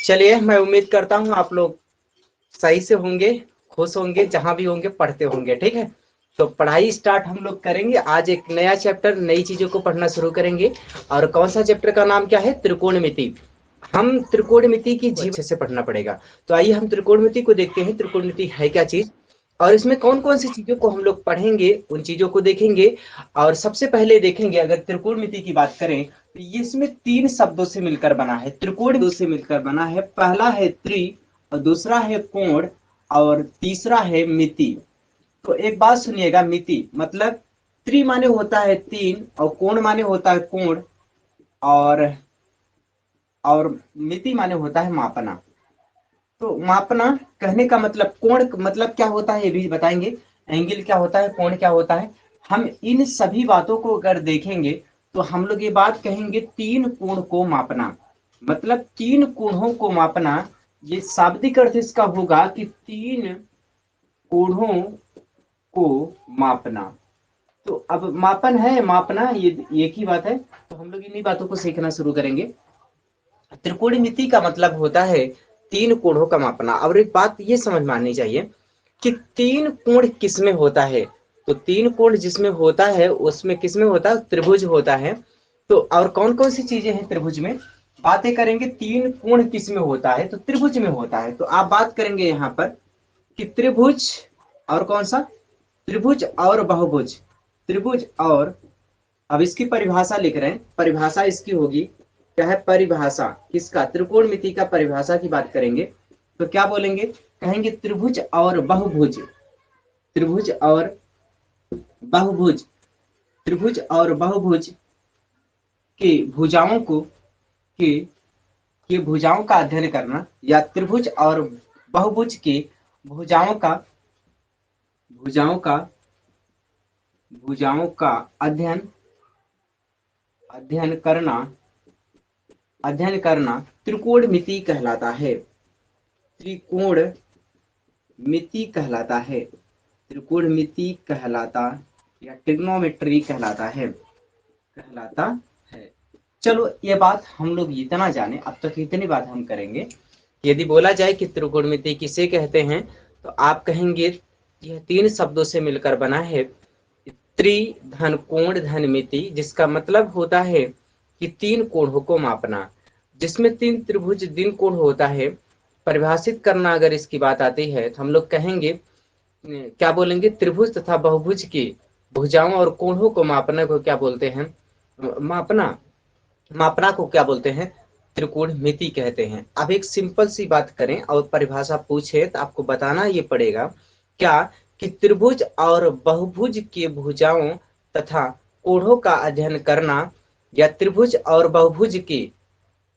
चलिए, मैं उम्मीद करता हूँ आप लोग सही से होंगे, खुश होंगे, जहां भी होंगे पढ़ते होंगे। ठीक है, तो पढ़ाई स्टार्ट हम लोग करेंगे। आज एक नया चैप्टर, नई चीजों को पढ़ना शुरू करेंगे। और कौन सा चैप्टर का नाम क्या है? त्रिकोणमिति। हम त्रिकोणमिति की जीव अच्छे से पढ़ना पड़ेगा। तो आइए हम त्रिकोणमिति को देखते हैं, त्रिकोणमिति है क्या चीज और इसमें कौन कौन सी चीजों को हम लोग पढ़ेंगे, उन चीजों को देखेंगे। और सबसे पहले देखेंगे, अगर त्रिकोणमिति की बात करें तो ये इसमें तीन शब्दों से मिलकर बना है। त्रिकोण दो से मिलकर बना है। पहला है त्रि और दूसरा है कोण और तीसरा है मिति। तो एक बात सुनिएगा, मिति मतलब त्रि माने होता है तीन और कोण माने होता है कोण और मिति माने होता है मापना। तो मापना कहने का मतलब, कोण मतलब क्या होता है ये भी बताएंगे, एंगल क्या होता है, कोण क्या होता है। हम इन सभी बातों को अगर देखेंगे तो हम लोग ये बात कहेंगे, तीन कोण को मापना मतलब तीन कोणों को मापना। ये शाब्दिक अर्थ इसका होगा कि तीन कोणों को मापना। तो अब मापन है, मापना, ये एक ही बात है। तो हम लोग इन्हीं बातों को सीखना शुरू करेंगे। त्रिकोणमिति का मतलब होता है तीन कोणों का मापना। और एक बात ये समझ में आनी चाहिए कि तीन कोण किसमें होता है। तो तीन कोण जिसमें होता है उसमें किसमें होता है? त्रिभुज होता है। तो और कौन कौन सी चीजें हैं त्रिभुज में, बातें करेंगे। तीन कोण किसमें होता है? तो त्रिभुज में होता है। तो आप बात करेंगे यहाँ पर कि त्रिभुज और कौन सा? त्रिभुज और बहुभुज। त्रिभुज और, अब इसकी परिभाषा लिख रहे हैं, परिभाषा इसकी होगी क्या है? परिभाषा किसका? त्रिकोणमिति का परिभाषा की बात करेंगे तो क्या बोलेंगे? कहेंगे त्रिभुज और बहुभुज। त्रिभुज और बहुभुज, त्रिभुज और बहुभुज के भुजाओं को के भुजाओं का अध्ययन करना, या त्रिभुज और बहुभुज के भुजाओं का भुजाओं का भुजाओं का अध्ययन अध्ययन करना अध्ययन करना त्रिकोणमिति कहलाता है। त्रिकोण मिति कहलाता है। त्रिकोणमिति कहलाता या ट्रिग्नोमेट्री कहलाता है। चलो, ये बात हम लोग इतना जाने, अब तक इतनी बात हम करेंगे। यदि बोला जाए कि त्रिकोणमिति किसे कहते हैं तो आप कहेंगे यह तीन शब्दों से मिलकर बना है। त्रि धन कोण धन मिति, जिसका मतलब होता है कि तीन कोणों को मापना, जिसमें तीन त्रिभुज तीन कोण होता है। परिभाषित करना अगर इसकी बात आती है तो हम लोग कहेंगे, क्या बोलेंगे? त्रिभुज तथा बहुभुज की भुजाओं और कोणों को मापना को क्या बोलते हैं? मापना मापना को क्या बोलते हैं? त्रिकोणमिति कहते हैं। अब एक सिंपल सी बात करें और परिभाषा पूछे तो आपको बताना ये पड़ेगा क्या, कि त्रिभुज और बहुभुज की भुजाओं तथा कोणों का अध्ययन करना, या त्रिभुज और बहुभुज की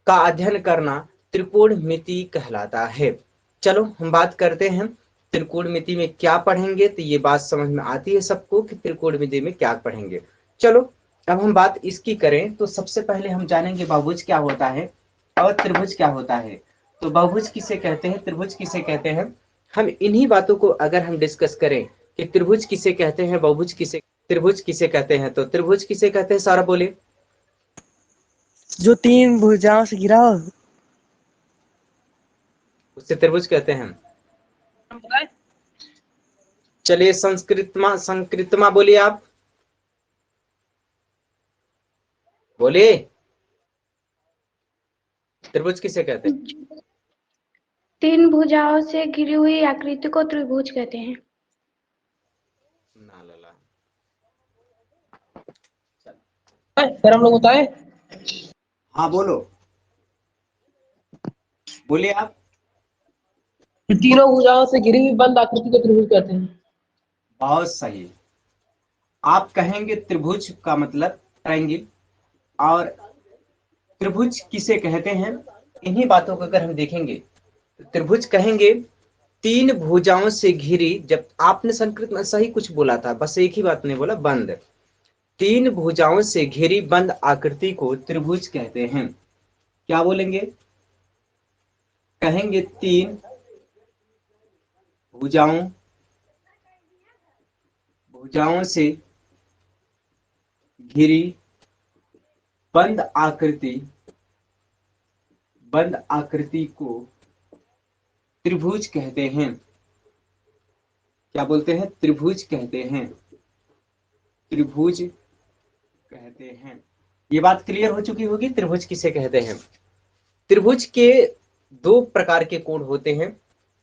का अध्ययन करना त्रिकोणमिति कहलाता है। चलो हम बात करते हैं त्रिकोणमिति में क्या पढ़ेंगे। तो ये बात समझ में आती है सबको कि त्रिकोणमिति में क्या पढ़ेंगे। चलो, अब हम बात इसकी करें तो सबसे पहले हम जानेंगे बहुभुज क्या होता है और त्रिभुज क्या होता है। तो बहुभुज किसे कहते हैं, त्रिभुज किसे कहते हैं, हम इन्हीं बातों को अगर हम डिस्कस करें कि त्रिभुज किसे कहते हैं, बहुभुज किसे, त्रिभुज किसे कहते हैं। तो त्रिभुज किसे कहते हैं, सारा बोले। जो तीन भुजाओं से घिरा हो। उससे त्रिभुज कहते हैं। चलिए संस्कृतमा बोलिए, आप बोलिए, त्रिभुज किसे कहते हैं? तीन भुजाओं से घिरी हुई आकृति को त्रिभुज कहते हैं। ना लला। सर हम लोग बताए। हाँ बोलो, बोलिए आप। तीनों भुजाओं से घिरी हुई बंद आकृति को त्रिभुज कहते हैं। बहुत सही। आप कहेंगे त्रिभुज का मतलब ट्रायंगल, और त्रिभुज किसे कहते हैं, इन्हीं बातों को अगर हम देखेंगे तो त्रिभुज कहेंगे तीन भुजाओं से घिरी। जब आपने संस्कृत में सही कुछ बोला था, बस एक ही बात नहीं बोला, बंद। तीन भुजाओं से घिरी बंद आकृति को त्रिभुज कहते हैं। क्या बोलेंगे? कहेंगे तीन भुजाओं भुजाओं से घिरी बंद आकृति बंद आकृति को त्रिभुज कहते हैं। क्या बोलते हैं? त्रिभुज कहते हैं। त्रिभुज कहते हैं। ये बात क्लियर हो चुकी होगी त्रिभुज किसे कहते हैं। त्रिभुज के दो प्रकार के कोण होते हैं,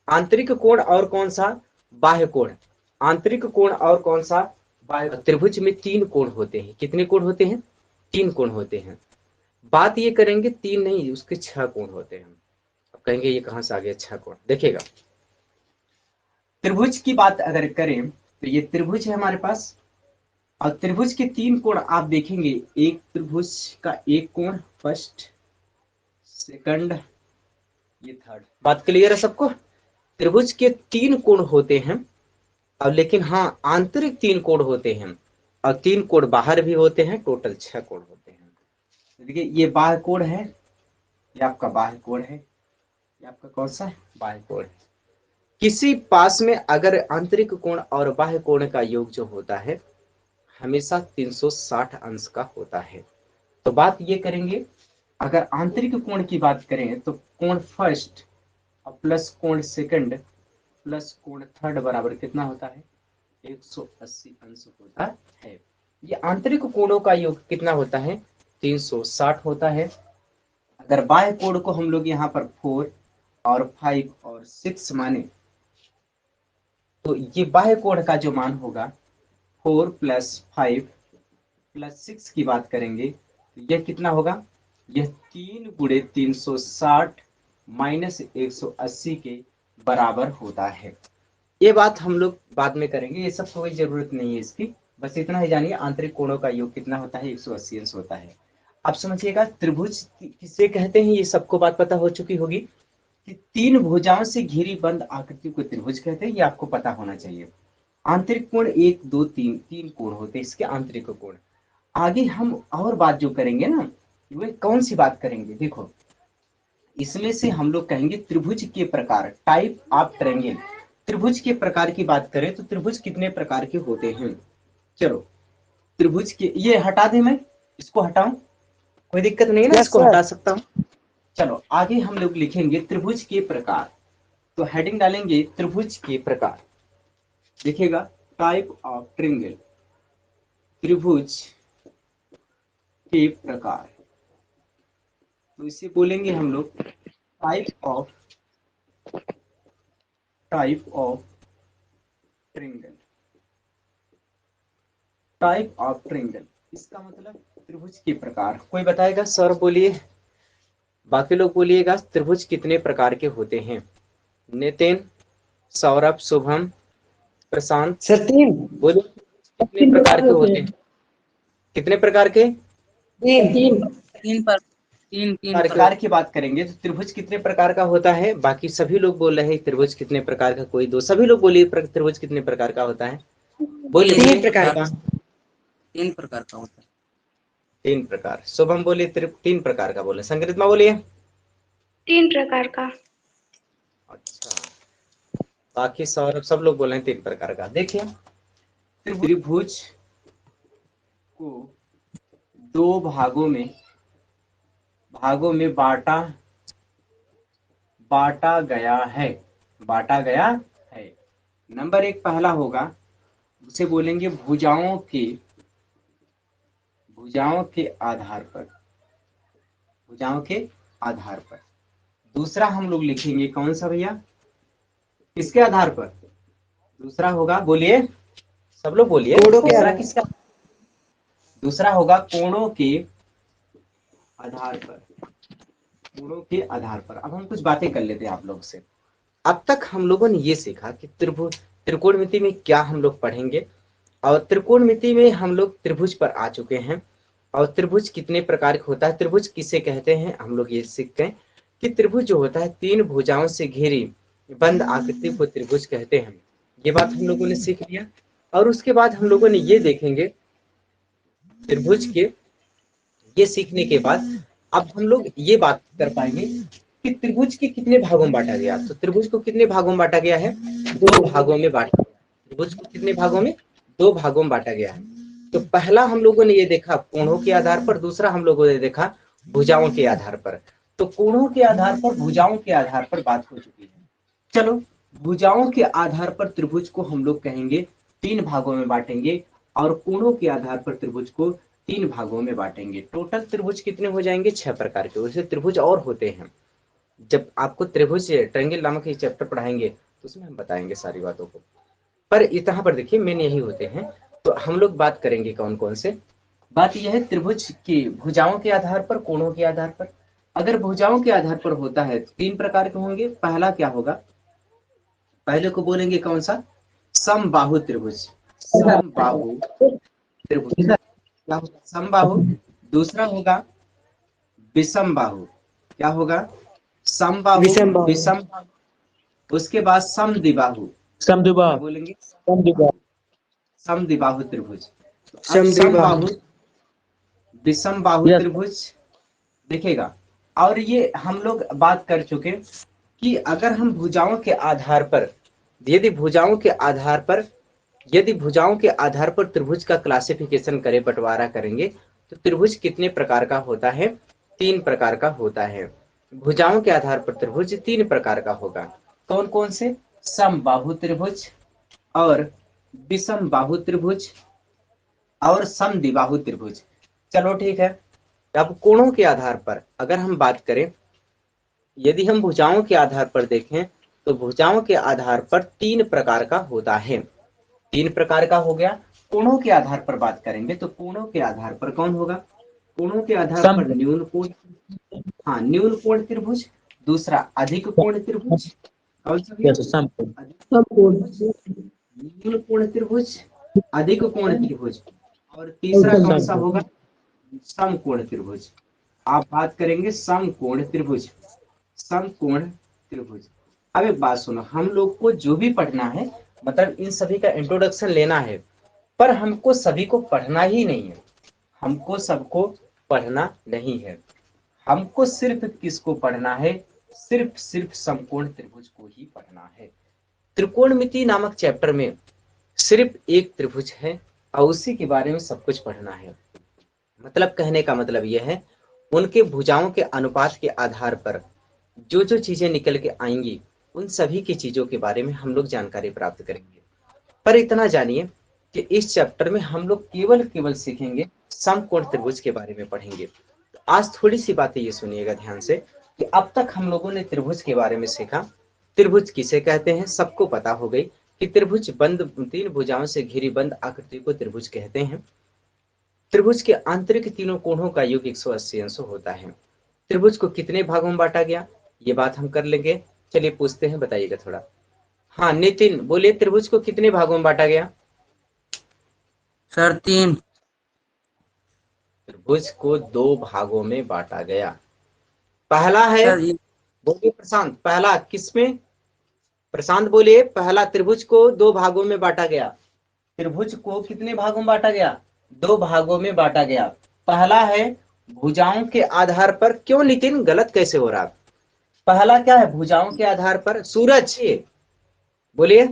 आंतरिक कोण और कौन सा? बाह्य कोण। आंतरिक कोण और कौन सा? बाह्य। त्रिभुज में 3 कोण होते हैं। कितने कोण होते हैं? 3 कोण होते हैं। बात ये करेंगे 3 नहीं, उसके 6 कोण होते हैं। अब कहेंगे ये कहां से आ गया 6 कोण? देखिएगा, त्रिभुज की बात अगर करें तो ये त्रिभुज है हमारे पास, और त्रिभुज के 3 कोण आप देखेंगे। एक त्रिभुज का एक कोण, फर्स्ट, सेकंड, ये थर्ड। बात क्लियर है सबको? त्रिभुज के 3 कोण होते हैं, अब लेकिन हाँ आंतरिक 3 कोण होते हैं और 3 कोण बाहर भी होते हैं, टोटल 6 कोण होते हैं। देखिए ये बाह्य कोण है, ये आपका बाह्य कोण है, ये आपका कौन सा है? बाह्य कोण है। किसी पास में अगर आंतरिक कोण और बाह्य कोण का योग जो होता है हमेशा 360 अंश का होता है। तो बात ये करेंगे, अगर आंतरिक कोण की बात करें तो कोण फर्स्ट और प्लस कोण सेकंड प्लस कोण थर्ड बराबर कितना होता है? 180 अंश होता है। ये आंतरिक कोणों का योग कितना होता है? 360 होता है। अगर बाह्य कोण को हम लोग यहाँ पर 4 और 5 और 6 माने तो ये बाह्य कोण का जो मान होगा 4 प्लस 5 प्लस 6 की बात करेंगे तो यह कितना होगा? यह 3 गुणे 360 माइनस 180 के बराबर होता है। ये बात हम लोग बाद में करेंगे, ये सब कोई जरूरत नहीं है इसकी, बस इतना ही जानिए आंतरिक कोणों का योग कितना होता है? 180 अंश होता है। अब समझिएगा त्रिभुज किसे कहते हैं, ये सबको बात पता हो चुकी होगी कि 3 भुजाओं से घिरी बंद आकृति को त्रिभुज कहते हैं, ये आपको पता होना चाहिए। आंतरिक कोण 1 2 3 3 कोण होते हैं इसके आंतरिक कोण। आगे हम और बात जो करेंगे ना, वे कौन सी बात करेंगे? देखो, इसमें से हम लोग कहेंगे त्रिभुज के प्रकार, टाइप ऑफ ट्रायंगल। त्रिभुज के प्रकार की बात करें तो त्रिभुज कितने प्रकार के होते हैं? चलो त्रिभुज के, ये हटा दें, मैं इसको हटाऊं, कोई दिक्कत नहीं है ना? यस इसको सर। हटा सकता हूं। चलो आगे हम लोग लिखेंगे त्रिभुज के प्रकार, तो हेडिंग डालेंगे त्रिभुज के प्रकार। देखिएगा, टाइप ऑफ ट्रायंगल, त्रिभुज के प्रकार, तो इसे बोलेंगे हम लोग type of triangle. Type of triangle इसका मतलब त्रिभुज के प्रकार। कोई बताएगा? सर बोलिए, बाकी लोग बोलिएगा त्रिभुज कितने प्रकार के होते हैं? नितिन, सौरभ, शुभम, प्रशांत, सर 3 बोलिए कितने प्रकार के होते हैं? कितने प्रकार के? 3 प्रकार की बात करेंगे तो त्रिभुज कितने प्रकार का होता है? बाकी सभी लोग बोल रहे हैं त्रिभुज कितने प्रकार का, कोई दो, सभी लोग बोलिए त्रिभुज कितने प्रकार का होता है? बोलिए। 3 प्रकार का। 3 प्रकार का होता है। 3 प्रकार। शुभम बोलिए 3 प्रकार का बोले। संगीतमा बोलिए 3 प्रकार का। अच्छा, बाकी सौरभ सब लोग बोल रहे हैं 3 प्रकार का। देखिए त्रिभुज को 2 भागों में बांटा गया है। नंबर 1 पहला होगा, उसे बोलेंगे भुजाओं के आधार पर। दूसरा हम लोग लिखेंगे कौन सा भैया? किसके आधार पर? दूसरा होगा, बोलिए सब लोग बोलिए, कोणों के दूसरा आधार। किसका? दूसरा होगा कोणों के आधार पर। अब हम कुछ बातें कर लेते हैं आप लोग से। अब तक हम लोगों ने ये सीखा कि त्रिकोणमिति में क्या हम लोग पढ़ेंगे, और त्रिकोणमिति में हम लोग त्रिभुज पर आ चुके हैं, और त्रिभुज कितने प्रकार का होता है, त्रिभुज किसे कहते हैं, हम लोग ये सीख गए कि त्रिभुज जो होता है 3 भुजाओं से घिरी बंद आकृति को त्रिभुज कहते हैं। ये बात हम लोगों ने सीख लिया। और उसके बाद हम लोगों ने ये देखेंगे त्रिभुज के, ये सीखने के बाद अब हम लोग ये बात कर पाएंगे कि त्रिभुज के कितने भागों में बांटा गया। तो त्रिभुज को कितने भागों में बांटा गया है? 2 भागों में बांटा गया। त्रिभुज को कितने भागों में? 2 भागों में बांटा गया है। तो पहला हम लोगों ने ये देखा कोणों के आधार पर, दूसरा हम लोगों ने देखा भुजाओं के आधार पर। तो कोणों के आधार पर, भुजाओं के आधार पर बात हो चुकी है। चलो, भुजाओं के आधार पर त्रिभुज को हम लोग कहेंगे 3 भागों में बांटेंगे, और कोणों के आधार पर त्रिभुज को 3 भागों में बांटेंगे। टोटल त्रिभुज कितने हो जाएंगे? 6 प्रकार के। वैसे त्रिभुज और होते हैं, जब आपको त्रिभुज ट्रायंगल नामक ये चैप्टर पढ़ाएंगे तो उसमें हम बताएंगे सारी बातों को। पर यहाँ पर देखिए मेन यही होते हैं। तो हम लोग बात करेंगे कौन कौन से। बात यह है त्रिभुज की भुजाओं के आधार पर, कोणों के आधार पर। अगर भुजाओं के आधार पर होता है तो 3 प्रकार के होंगे। पहला क्या होगा? पहले को बोलेंगे कौन सा? समबाहु त्रिभुज। समबाहु त्रिभुज क्या होगा? समबाहु। दूसरा होगा विषम बाहु। क्या होगा? समबाहु, विषम बाहु। विषम। उसके बाद समद्विबाहु। समद्विबाहु। क्या बोलेंगे? समद्विबाहु। समद्विबाहु त्रिभुज। अब समद्विबाहु। समबाहु, विषम बाहु Yes. त्रिभुज दिखेगा। और ये हम लोग बात कर चुके कि अगर हम भुजाओं के आधार पर, यदि भुजाओं के आधार पर, यदि भुजाओं के आधार पर त्रिभुज का क्लासिफिकेशन करें, बंटवारा करेंगे, तो त्रिभुज कितने प्रकार का होता है? 3 प्रकार का होता है। भुजाओं के आधार पर त्रिभुज 3 प्रकार का होगा। कौन कौन से? समबाहु त्रिभुज, और विषम बाहु त्रिभुज, और समद्विबाहु त्रिभुज। चलो ठीक है। अब कोणों के आधार पर अगर हम बात करें, यदि हम भुजाओं के आधार पर देखें तो भुजाओं के आधार पर 3 प्रकार का होता है। 3 प्रकार का हो गया। कोणों के आधार पर बात करेंगे तो कोणों के आधार पर कौन होगा? कोणों के आधार पर न्यून कोण, हाँ न्यून कोण त्रिभुज। दूसरा अधिक कोण त्रिभुज, कौन सा भैया? Yes, समकोण। न्यून कोण त्रिभुज, अधिक कोण त्रिभुज, और तीसरा कौन सा होगा? समकोण त्रिभुज। आप बात करेंगे समकोण त्रिभुज, समकोण त्रिभुज। अब एक बात सुनो, हम लोग को जो भी पढ़ना है, मतलब इन सभी का इंट्रोडक्शन लेना है, पर हमको सभी को पढ़ना ही नहीं है। हमको सबको पढ़ना नहीं है। हमको सिर्फ किसको पढ़ना है? सिर्फ समकोण त्रिभुज को ही पढ़ना है। त्रिकोणमिति नामक चैप्टर में सिर्फ एक त्रिभुज है और उसी के बारे में सब कुछ पढ़ना है। मतलब कहने का मतलब यह है, उनके भुजाओं के अनुपात के आधार पर जो जो चीजें निकल के आएंगी, उन सभी की चीजों के बारे में हम लोग जानकारी प्राप्त करेंगे। पर इतना जानिए कि इस चैप्टर में हम लोग केवल सीखेंगे समकोण त्रिभुज के बारे में पढ़ेंगे। तो आज थोड़ी सी बातें ये सुनिएगा ध्यान से कि अब तक हम लोगों ने त्रिभुज के बारे में सीखा। त्रिभुज किसे कहते हैं सबको पता हो गई कि त्रिभुज बंद 3 भुजाओं से घिरी बंद आकृति को त्रिभुज कहते हैं। त्रिभुज के आंतरिक तीनों कोणों का योग 180 अंश होता है। त्रिभुज को कितने भागों में बांटा गया, ये बात हम कर लेंगे। चलिए पूछते हैं, बताइएगा थोड़ा। हाँ नितिन बोलिए, त्रिभुज को कितने भागों में बांटा गया? सर 3। त्रिभुज को 2 भागों में बांटा गया। पहला है, सर ये बोलिए प्रशांत, पहला किसमें? प्रशांत बोलिए, पहला त्रिभुज को 2 भागों में बांटा गया। त्रिभुज को कितने भागों में बांटा गया? 2 भागों में बांटा गया। पहला है भुजाओं के आधार पर। क्यों नितिन, गलत कैसे हो रहा? पहला क्या है? भुजाओं के आधार पर। सूरज बोलिए।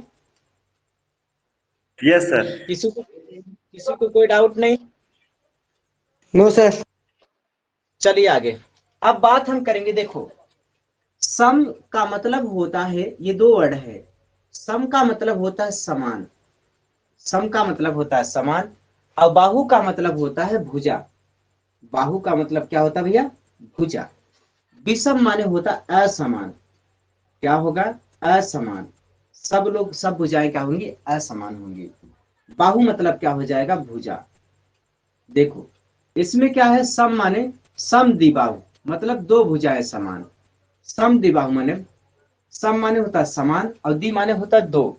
Yes sir. किसी को कोई डाउट नहीं? No sir. चलिए आगे। अब बात हम करेंगे, देखो सम का मतलब होता है, ये 2 वर्ड है। सम का मतलब होता है समान, सम का मतलब होता है समान, और बाहु का मतलब होता है भुजा। बाहु का मतलब क्या होता है भैया? भुजा। विषम माने होता असमान। क्या होगा? असमान। सब भुजाएं क्या होंगी? असमान होंगी। बाहु मतलब क्या हो जाएगा? भुजा। देखो इसमें क्या है? सम माने समद्विबाहु, मतलब 2 भुजाएं समान। समद्विबाहु माने, सम माने होता है समान और द्वि माने होता है 2।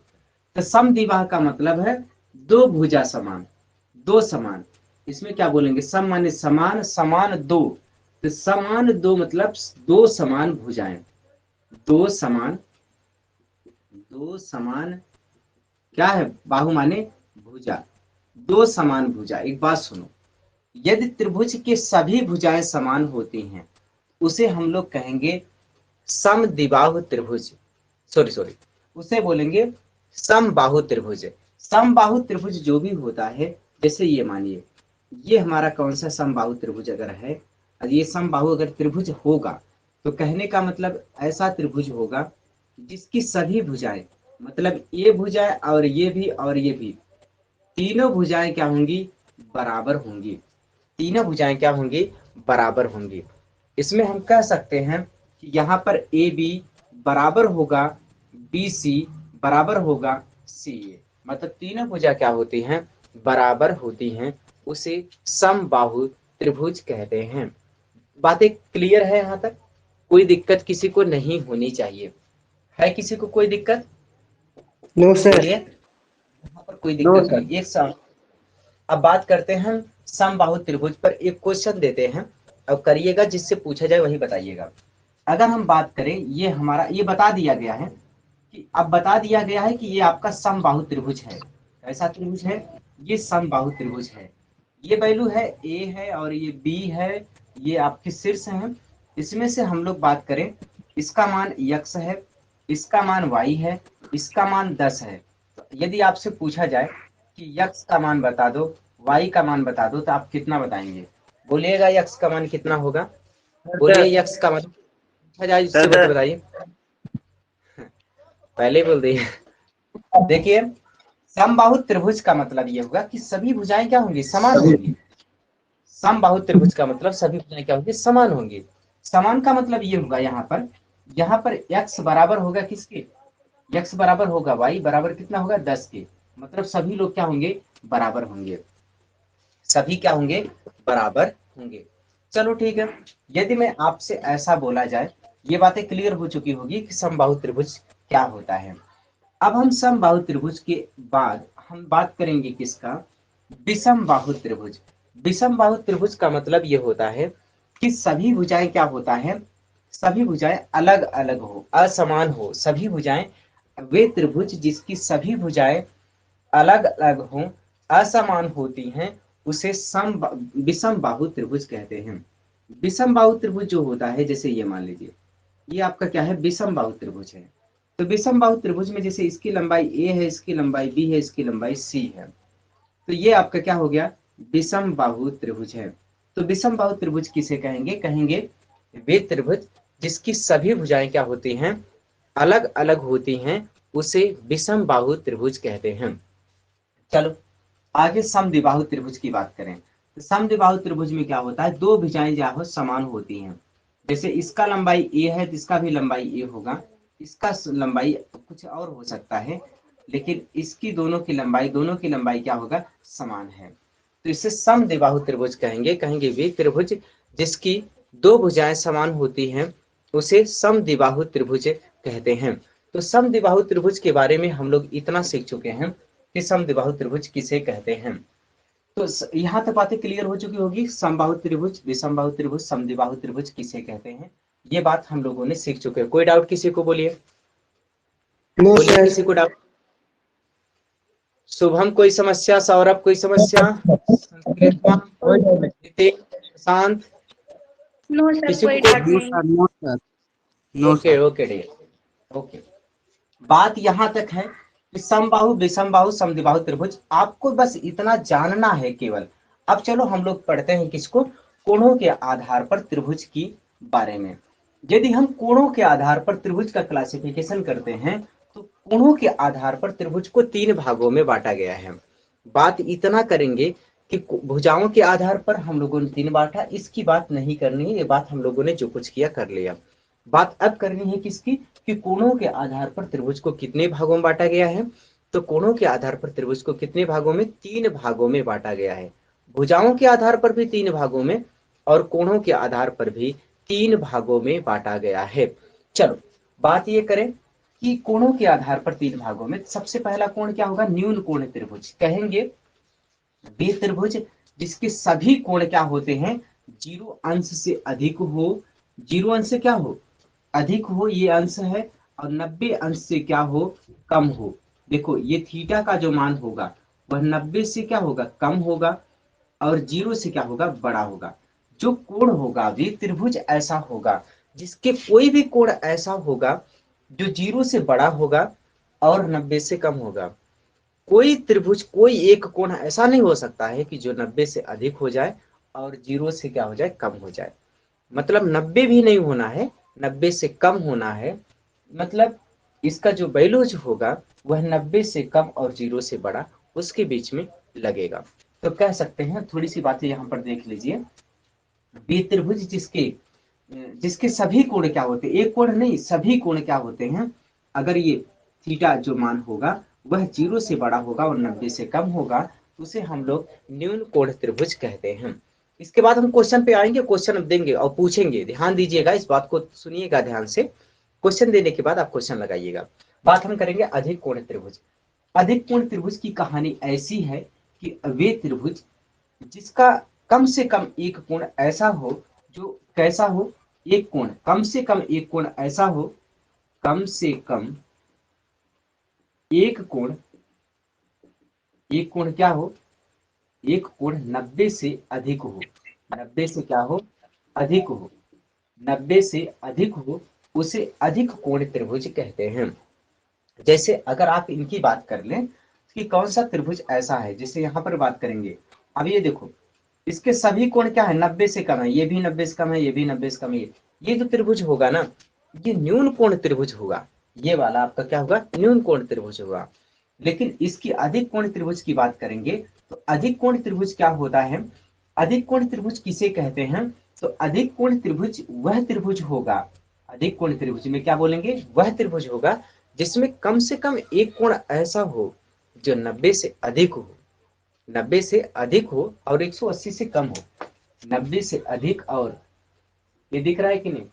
तो समद्विबाह का मतलब है 2 भुजा समान, 2 समान। इसमें क्या बोलेंगे? सम माने समान, समान 2। तो समान 2 मतलब 2 समान भुजाएं, 2 समान, 2 समान क्या है? बाहु माने भुजा, 2 समान भुजा। एक बात सुनो, यदि त्रिभुज के सभी भुजाएं समान होती हैं उसे हम लोग कहेंगे समद्विबाहु त्रिभुज। सॉरी, उसे बोलेंगे समबाहु त्रिभुज। समबाहु त्रिभुज जो भी होता है, जैसे ये मानिए ये हमारा कौन सा समबाहु त्रिभुज अगर है, ये समबाहु अगर त्रिभुज होगा तो कहने का मतलब ऐसा त्रिभुज होगा जिसकी सभी भुजाएं, मतलब ये भुजाएं और ये भी, तीनों भुजाएं क्या होंगी, बराबर होंगी। तीनों भुजाएं क्या होंगी, बराबर होंगी। इसमें हम कह सकते हैं कि यहाँ पर ए बी बराबर होगा बी सी बराबर होगा सी ए, मतलब तीनों भुजा क्या होती हैं, बराबर होती हैं, उसे समबाहु त्रिभुज कहते हैं। बातें क्लियर है यहाँ तक? कोई दिक्कत किसी को नहीं होनी चाहिए। है किसी को कोई दिक्कत? No sir. बोलिए। यहाँ पर कोई दिक्कत नहीं। एक सम, अब बात करते हैं हम समबाहु त्रिभुज पर। एक क्वेश्चन देते हैं, अब करिएगा, जिससे पूछा जाए वही बताइएगा। अगर हम बात करें, ये हमारा, ये बता दिया गया है कि, अब बता दिया गया है कि ये आपका समबाहु त्रिभुज है। कैसा त्रिभुज है? ये समबाहु त्रिभुज है। ये वैल्यू है ए है और ये बी है, ये आपके शीर्ष हैं। इसमें से हम लोग बात करें, इसका मान यक्स है, इसका मान वाई है, इसका मान 10 है। तो यदि आपसे पूछा जाए कि यक्स का मान बता दो, वाई का मान बता दो, तो आप कितना बताएंगे? बोलिएगा यक्स का मान कितना होगा? बोलिए यक्स का मान पूछा जाए, इससे बताइए। पहले ही बोल दिए। देखिए, समबाहु त्रिभुज का मतलब ये होगा कि सभी भुजाएं क्या होंगी, समान होंगी। समबाहु त्रिभुज का मतलब सभी भुजाएं क्या होंगी, समान होंगी। समान का मतलब ये होगा, यहाँ पर x बराबर होगा किसके, x बराबर होगा y बराबर कितना होगा, 10 के। मतलब सभी लोग क्या होंगे, बराबर होंगे। सभी क्या होंगे, बराबर होंगे। चलो ठीक है। यदि मैं आपसे ऐसा बोला जाए, ये बातें क्लियर हो चुकी होगी कि समबाहु त्रिभुज क्या होता है। अब हम समबाहु त्रिभुज के बाद हम बात करेंगे किसका, विषम बाहु त्रिभुज। विषम बाहु त्रिभुज का मतलब ये होता है कि सभी भुजाएं क्या होता है, सभी भुजाएं अलग अलग हो, असमान हो। सभी भुजाएं, वे त्रिभुज जिसकी सभी भुजाएं अलग अलग हों, असमान होती हैं, उसे सम विषम बाहु त्रिभुज कहते हैं। विषम बाहु त्रिभुज जो होता है, जैसे ये मान लीजिए, ये आपका क्या है, विषम बाहु त्रिभुज है। तो विषम बाहु त्रिभुज में जैसे इसकी लंबाई ए है, इसकी लंबाई बी है, इसकी लंबाई सी है, तो ये आपका क्या हो गया, विषम बाहु त्रिभुज है। तो विषम बाहु त्रिभुज किसे कहेंगे, कहेंगे वे त्रिभुज जिसकी सभी भुजाएं क्या होती हैं, अलग अलग होती हैं, उसे विषम बाहु त्रिभुज कहते हैं। चलो आगे समद्विबाहु त्रिभुज की बात करें। तो समद्विबाहु त्रिभुज में क्या होता है, दो भुजाएं जो हो समान होती हैं। जैसे इसका लंबाई ए है तो इसका भी लंबाई ए होगा, इसका लंबाई कुछ और हो सकता है, लेकिन इसकी दोनों की लंबाई क्या होगा, समान है। तो इसे समद्विबाहु त्रिभुज कहेंगे। कहेंगे वे त्रिभुज जिसकी दो भुजाएं समान होती हैं, उसे समद्विबाहु त्रिभुज कहते हैं। तो समद्विबाहु त्रिभुज के बारे में हम लोग इतना सीख चुके हैं कि समद्विबाहु त्रिभुज किसे कहते हैं। तो यहाँ तक बातें क्लियर हो चुकी होगी, समबाहु त्रिभुज, विषमबाहु त्रिभुज, समद्विबाहु त्रिभुज किसे कहते हैं, ये बात हम लोगों ने सीख चुके हैं। कोई डाउट किसी को? बोलिए, नो बोलिए सर। किसी को डाउट? शुभम कोई समस्या, सौरभ कोई समस्या, संस्कृत, नितिन, शांत, नो सर, किसी कोई को? डाउट नहीं। No sir. No okay sir. Okay dear, okay. बात यहाँ तक है कि समबाहु, विषमबाहु, समद्विबाहु त्रिभुज आपको बस इतना जानना है केवल। अब चलो हम लोग पढ़ते हैं किसको, कोणों के आधार पर त्रिभुज की बारे में। यदि हम कोणों के आधार पर त्रिभुज का क्लासिफिकेशन करते हैं, तो कोणों के आधार पर त्रिभुज को 3 भागों में बांटा गया है। बात इतना करेंगे कि भुजाओं के आधार पर हम लोगों ने 3 बांटा, इसकी बात नहीं करनी है, ये बात हम लोगों ने जो कुछ किया कर लिया। बात अब करनी है किसकी, कि कोणों के आधार पर त्रिभुज को कितने भागों में बांटा गया है। तो कोणों के आधार पर त्रिभुज को कितने भागों में, 3 भागों में बांटा गया है। भुजाओं के आधार पर भी 3 भागों में, और कोणों के आधार पर भी 3 भागों में बांटा गया है। चलो बात ये करें कि कोणों के आधार पर 3 भागों में, सबसे पहला कोण क्या होगा, न्यून कोण त्रिभुज कहेंगे। वे त्रिभुज जिसके सभी कोण क्या होते हैं, 0 अंश से अधिक हो, 0 अंश से क्या हो, अधिक हो, ये अंश है, और 90 अंश से क्या हो, कम हो। देखो ये थीटा का जो मान होगा वह 90 से क्या होगा, कम होगा, और 0 से क्या होगा, बड़ा होगा। जो कोण होगा, वे त्रिभुज ऐसा होगा जिसके कोई भी कोण ऐसा होगा जो 0 से बड़ा होगा और 90 से कम होगा। कोई त्रिभुज, कोई एक कोण ऐसा नहीं हो सकता है कि जो 90 से अधिक हो जाए और 0 से क्या हो जाए, कम हो जाए। मतलब 90 भी नहीं होना है, 90 से कम होना है, मतलब इसका जो वैल्यूज होगा वह 90 से कम और 0 से बड़ा उसके बीच में लगेगा। तो कह सकते हैं, थोड़ी सी बातें यहाँ पर देख लीजिए। बी त्रिभुज जिसके जिसके सभी कोण क्या होते हैं, एक कोण नहीं सभी कोण क्या होते हैं, अगर ये थीटा जो मान होगा वह 0 से बड़ा होगा और 90 से कम होगा, तो उसे हम लोग न्यून कोण त्रिभुज कहते हैं। इसके बाद हम क्वेश्चन पे आएंगे, क्वेश्चन देंगे और पूछेंगे। ध्यान दीजिएगा, इस बात को सुनिएगा ध्यान से। क्वेश्चन देने के बाद आप क्वेश्चन लगाइएगा। बात हम करेंगे अधिक कोण त्रिभुज। अधिक कोण त्रिभुज की कहानी ऐसी है कि वे त्रिभुज जिसका कम से कम एक कोण ऐसा हो, जो कैसा हो, एक कोण कम से कम एक कोण ऐसा हो, कम से कम एक कोण, एक कोण क्या हो, एक कोण 90 से अधिक हो, 90 से क्या हो, अधिक हो, 90 से अधिक हो, उसे अधिक कोण त्रिभुज कहते हैं। जैसे अगर आप इनकी बात कर लें कि कौन सा त्रिभुज ऐसा है, जिसे यहाँ पर बात करेंगे। अब ये देखो, इसके सभी कोण क्या है, 90 से कम है, ये भी 90 से कम है, ये भी 90 से कम है। ये जो त्रिभुज होगा ना, ये न्यून कोण त्रिभुज होगा। ये वाला आपका क्या होगा, न्यून कोण त्रिभुज होगा। लेकिन इसकी अधिक कोण त्रिभुज की बात करेंगे तो अधिक कोण त्रिभुज क्या होता है, अधिक कोण त्रिभुज किसे कहते हैं, तो अधिक कोण त्रिभुज वह त्रिभुज होगा, अधिक कोण त्रिभुज में क्या बोलेंगे, वह त्रिभुज होगा जिसमें कम से कम एक कोण ऐसा हो जो 90 से अधिक हो, 90 से अधिक हो और 180 से कम हो। 90 से अधिक और, ये दिख रहा है कि नहीं,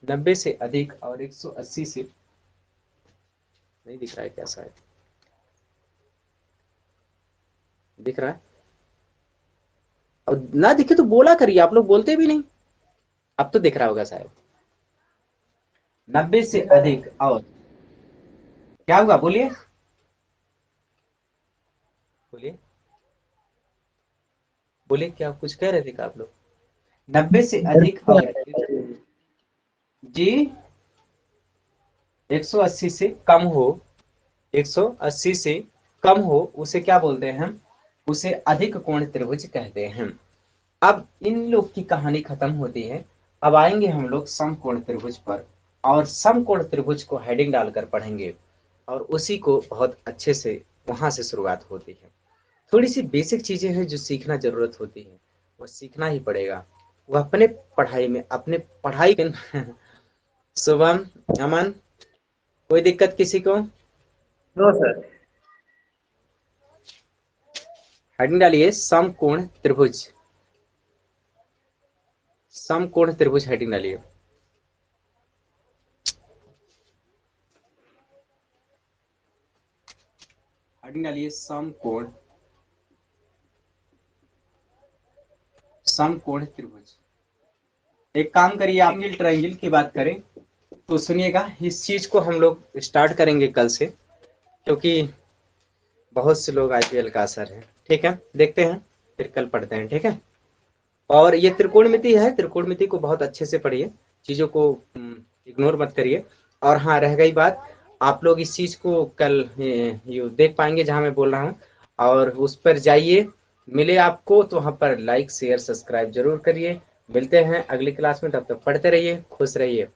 90 से अधिक और 180 से, नहीं दिख रहा है, कैसा है, दिख रहा है? और ना दिखे तो बोला करिए, आप लोग बोलते भी नहीं। अब तो दिख रहा होगा शायद। 90 से अधिक और क्या होगा, बोलिए बोलिए बोलिए, क्या कुछ कह रहे थे क्या आप लोग? 90 से अधिक और जी 180 से कम हो, 180 से कम हो, उसे क्या बोलते हैं हम, उसे अधिक कोण त्रिभुज कहते हैं। अब इन लोग की कहानी खत्म होती है। अब आएंगे हम लोग समकोण त्रिभुज पर, और समकोण त्रिभुज को हेडिंग डालकर पढ़ेंगे और उसी को बहुत अच्छे से वहां से शुरुआत होती है। थोड़ी सी बेसिक चीजें हैं जो सीखना जरूरत होती है, वो सीखना ही पड़ेगा। वो अपने पढ़ाई में, अपने पढ़ाई के शुभम, अमन, कोई दिक्कत किसी को? No sir. हेडिंग डालिए समकोण त्रिभुज, समकोण त्रिभुज हेडिंग डालिए। हेडिंग डालिए समकोण, समकोण त्रिभुज। एक काम करिए, आप ट्रायंगल की बात करें तो सुनिएगा, इस चीज को हम लोग स्टार्ट करेंगे कल से, क्योंकि बहुत से लोग आईपीएल का असर है। ठीक है, देखते हैं, फिर कल पढ़ते हैं। ठीक है, और ये त्रिकोणमिति है, त्रिकोणमिति को बहुत अच्छे से पढ़िए, चीजों को इग्नोर मत करिए। और हाँ, रह गई बात, आप लोग इस चीज को कल ये देख पाएंगे जहां मैं बोल रहा हूँ, और उस पर जाइए, मिले आपको तो वहां पर लाइक शेयर सब्सक्राइब जरूर करिए। मिलते हैं अगली क्लास में, तब तक पढ़ते रहिए, खुश रहिए।